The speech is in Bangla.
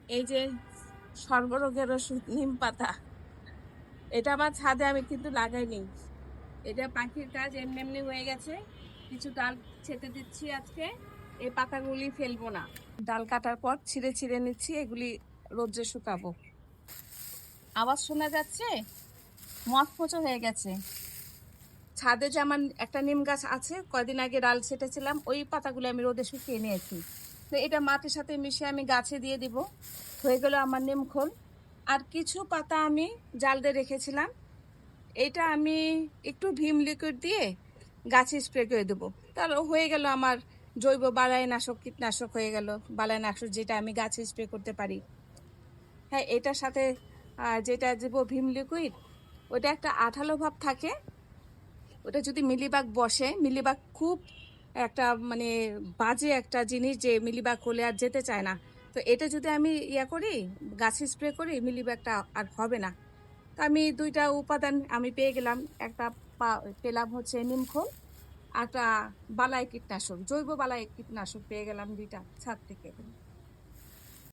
এই যে সর্বরোগের ওষুধ নিম পাতা, এটা আমার ছাদে আমি কিন্তু লাগাইনি। এটা পাখির কাজ এমনি এমনি হয়ে গেছে। কিছু ডাল ছেটে দিচ্ছি আজকে। এই পাতাগুলি ফেলবো না। ডাল কাটার পর ছিঁড়ে ছিঁড়ে নিচ্ছি, এগুলি রোদ্রে শুকাবো। আওয়াজ শোনা যাচ্ছে? মচমচো হয়ে গেছে। ছাদে যে আমার একটা নিম গাছ আছে, কয়দিন আগে ডাল ছেটেছিলাম, ওই পাতাগুলো আমি রোদে শুকিয়ে নিয়েছি। তো এটা মাটির সাথে মিশিয়ে আমি গাছে দিয়ে দিব। হয়ে গেল আমার নিম খোল। আর কিছু পাতা আমি জাল দিয়ে রেখেছিলাম, এটা আমি একটু ভিম লিকুইড দিয়ে গাছে স্প্রে করে দেবো। তাহলে হয়ে গেল আমার জৈব বালাইনাশক, কীটনাশক হয়ে গেল। বালাইনাশক যেটা আমি গাছে স্প্রে করতে পারি। হ্যাঁ, এটার সাথে যেটা দেবো ভিম লিকুইড, ওটা একটা আঠালো ভাব থাকে। ওটা যদি মিলিবাগ বসে, মিলিবাগ খুব একটা মানে বাজে একটা জিনিস, যে মিলিবাগ হলে আর যেতে চায় না। তো এটা যদি আমি করি, গাছে স্প্রে করি, মিলিবাগটা আর হবে না। তো আমি দুইটা উপাদান আমি পেয়ে গেলাম। একটা পেলাম হচ্ছে নিমখোল, একটা বালাই কীটনাশক, জৈব বালাই কীটনাশক পেয়ে গেলাম দুইটা ছাদ থেকে।